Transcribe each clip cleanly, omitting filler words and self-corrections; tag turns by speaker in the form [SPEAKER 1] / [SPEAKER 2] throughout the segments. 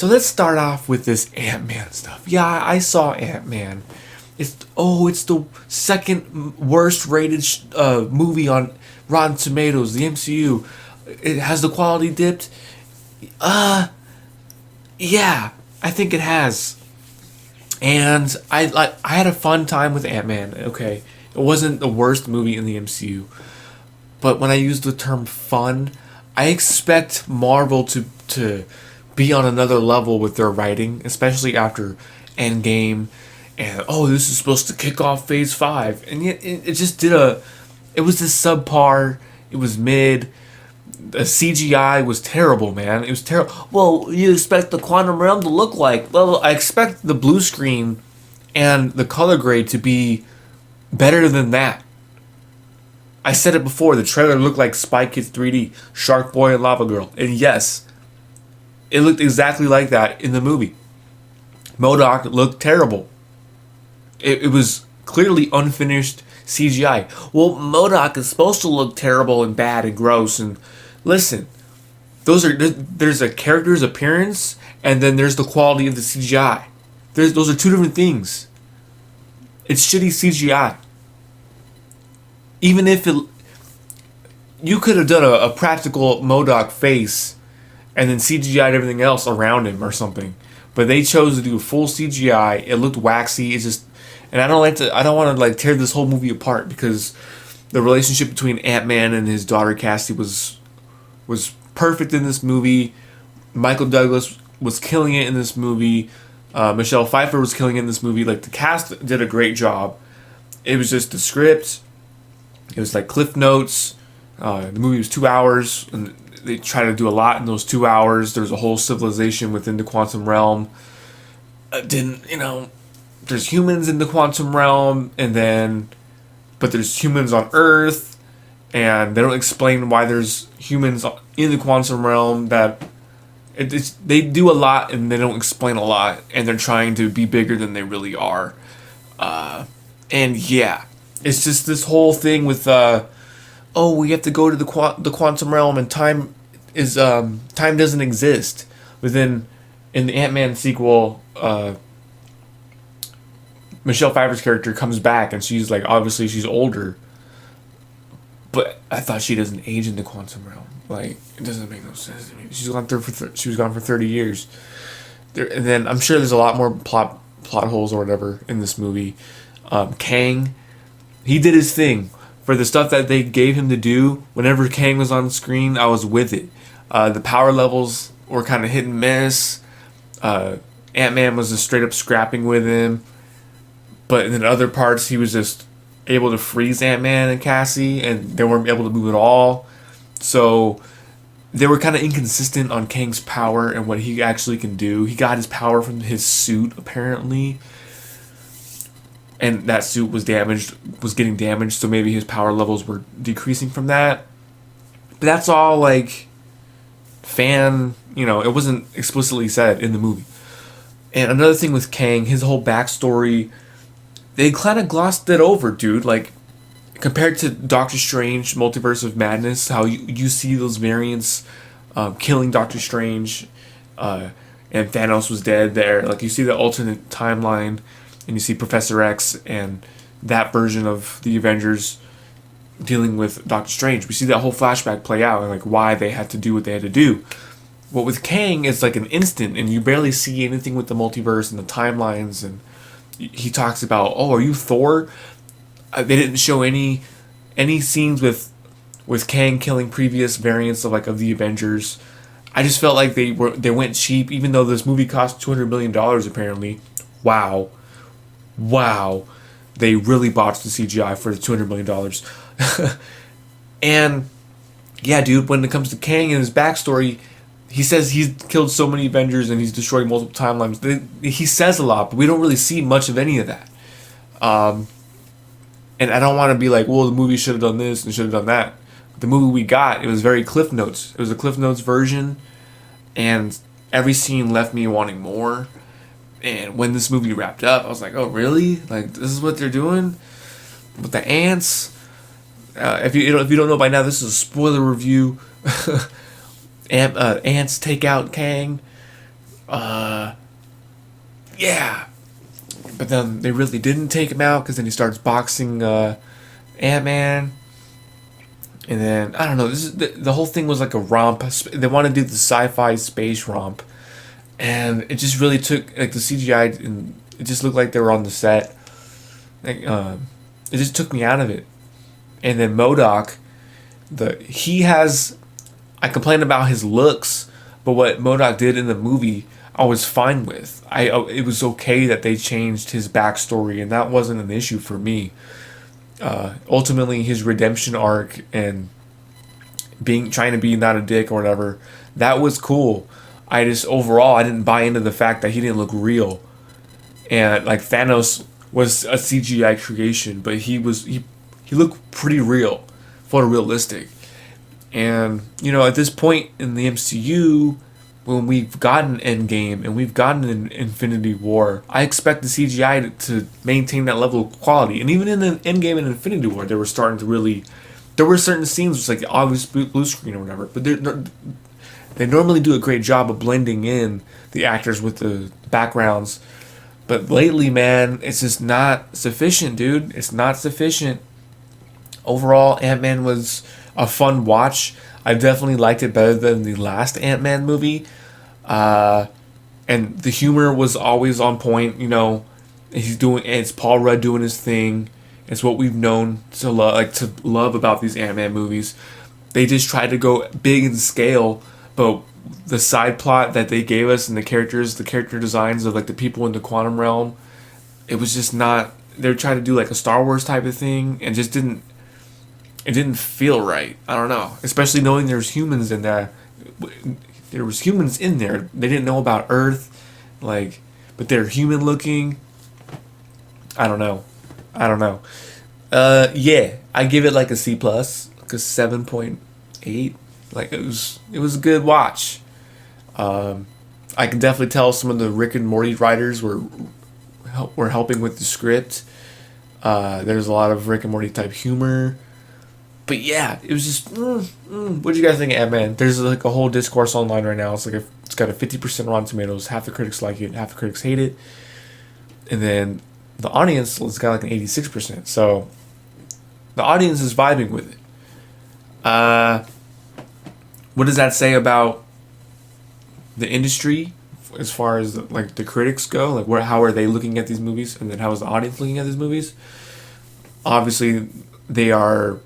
[SPEAKER 1] So let's start off with this Ant-Man stuff. Yeah, I saw Ant-Man. It's the second worst rated movie on Rotten Tomatoes, the MCU. It has the quality dipped. Yeah, I think it has. And I had a fun time with Ant-Man. Okay, it wasn't the worst movie in the MCU, but when I use the term fun, I expect Marvel to be on another level with their writing, especially after Endgame, and this is supposed to kick off Phase 5, and yet it just it was this subpar. It was mid. The CGI was terrible, man. It was terrible. Well, you expect the quantum realm to look like? Well, I expect the blue screen and the color grade to be better than that. I said it before. The trailer looked like Spy Kids 3D, Shark Boy and Lava Girl, and yes, it looked exactly like that in the movie. MODOK looked terrible. It was clearly unfinished CGI. Well, MODOK is supposed to look terrible and bad and gross. And listen, there's a character's appearance, and then there's the quality of the CGI. Those are two different things. It's shitty CGI. Even if you could have done a practical MODOK face, and then CGI'd everything else around him or something. But they chose to do full CGI. It looked waxy. It's just, and I don't want to tear this whole movie apart, because the relationship between Ant-Man and his daughter Cassie was perfect in this movie. Michael Douglas was killing it in this movie. Michelle Pfeiffer was killing it in this movie. The cast did a great job. It was just the script. It was like Cliff Notes. The movie was 2 hours, and they try to do a lot in those 2 hours. There's a whole civilization within the quantum realm. There's humans in the quantum realm, but there's humans on Earth, and they don't explain why there's humans in the quantum realm. They do a lot, and they don't explain a lot, and they're trying to be bigger than they really are. And yeah, it's just this whole thing with we have to go to the quantum realm, and time doesn't exist. In the Ant-Man sequel, Michelle Pfeiffer's character comes back, and she's obviously she's older, but I thought she doesn't age in the quantum realm. It doesn't make no sense to me. She was gone for 30 years. And then I'm sure there's a lot more plot holes or whatever in this movie. Kang, he did his thing. For the stuff that they gave him to do, whenever Kang was on screen, I was with it. The power levels were kind of hit and miss. Ant-Man was just straight up scrapping with him. But in other parts, he was just able to freeze Ant-Man and Cassie, and they weren't able to move at all. So they were kind of inconsistent on Kang's power and what he actually can do. He got his power from his suit, apparently. And that suit was getting damaged, so maybe his power levels were decreasing from that. But that's all it wasn't explicitly said in the movie. And another thing with Kang, his whole backstory, they kind of glossed it over, dude. Compared to Doctor Strange, Multiverse of Madness, how you see those variants killing Doctor Strange, and Thanos was dead there. You see the alternate timeline, and you see Professor X and that version of the Avengers dealing with Doctor Strange. We see that whole flashback play out, and why they had to do what they had to do. What with Kang, it's an instant, and you barely see anything with the multiverse and the timelines. And he talks about, are you Thor? They didn't show any scenes with Kang killing previous variants of the Avengers. I just felt like they went cheap, even though this movie cost $200 million apparently. Wow, they really botched the CGI for the $200 million. And yeah, dude, when it comes to Kang and his backstory, he says he's killed so many Avengers and he's destroyed multiple timelines. He says a lot, but we don't really see much of any of that. And I don't want to be the movie should have done this and should have done that. The movie we got, it was very Cliff Notes. It was a Cliff Notes version, and every scene left me wanting more. And when this movie wrapped up, I was like, oh, really? This is what they're doing? With the ants? If you don't know by now, this is a spoiler review. Ants take out Kang. Yeah, but then they really didn't take him out because then he starts boxing Ant-Man. And then I don't know. This is the whole thing was like a romp. They want to do the sci-fi space romp, and it just really took like the CGI, and it just looked like they were on the set. Like, it just took me out of it. And then MODOK, he has. I complained about his looks, but what MODOK did in the movie, I was fine with. It was okay that they changed his backstory, and that wasn't an issue for me. Ultimately, his redemption arc and trying to be not a dick or whatever, that was cool. I just overall I didn't buy into the fact that he didn't look real, and like Thanos was a CGI creation, but he looked pretty real, photorealistic. And at this point in the MCU, when we've gotten Endgame and we've gotten an Infinity War, I expect the CGI to maintain that level of quality. And even in the Endgame and Infinity War, they were starting to really. There were certain scenes which like obvious blue screen or whatever, but they normally do a great job of blending in the actors with the backgrounds. But lately, man, it's just not sufficient, dude. It's not sufficient. Overall, Ant-Man was a fun watch. I definitely liked it better than the last Ant-Man movie. And the humor was always on point. It's Paul Rudd doing his thing. It's what we've known to love about these Ant-Man movies. They just tried to go big in scale, but the side plot that they gave us and the character designs of like the people in the quantum realm, it was just not. They were trying to do like a Star Wars type of thing, and just didn't. It didn't feel right. I don't know. Especially knowing there's humans in there. There was humans in there. They didn't know about Earth, but they're human looking. I don't know. Yeah, I give it like a C plus, like a 7.8. Like it was a good watch. I can definitely tell some of the Rick and Morty writers were helping with the script. There's a lot of Rick and Morty type humor. But yeah, it was just. What do you guys think of Ant-Man? There's like a whole discourse online right now. It's got a 50% Rotten Tomatoes. Half the critics like it, half the critics hate it, and then the audience has got like an 86%. So the audience is vibing with it. What does that say about the industry as far as like the critics go? Like how are they looking at these movies, and then how is the audience looking at these movies? Obviously, they are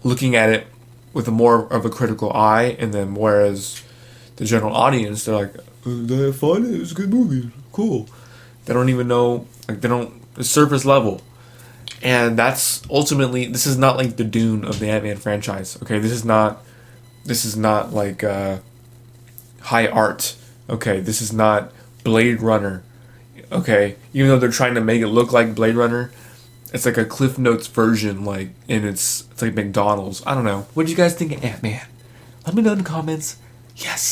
[SPEAKER 1] looking at it with a more of a critical eye, and then whereas the general audience, they're like, they have fun, it was a good movie, cool. They don't even know, the surface level. And that's ultimately, this is not like the Dune of the Ant-Man franchise, okay? This is not like high art, okay? This is not Blade Runner, okay? Even though they're trying to make it look like Blade Runner, it's like a Cliff Notes version, and it's like McDonald's. I don't know. What do you guys think of Ant-Man? Let me know in the comments. Yes.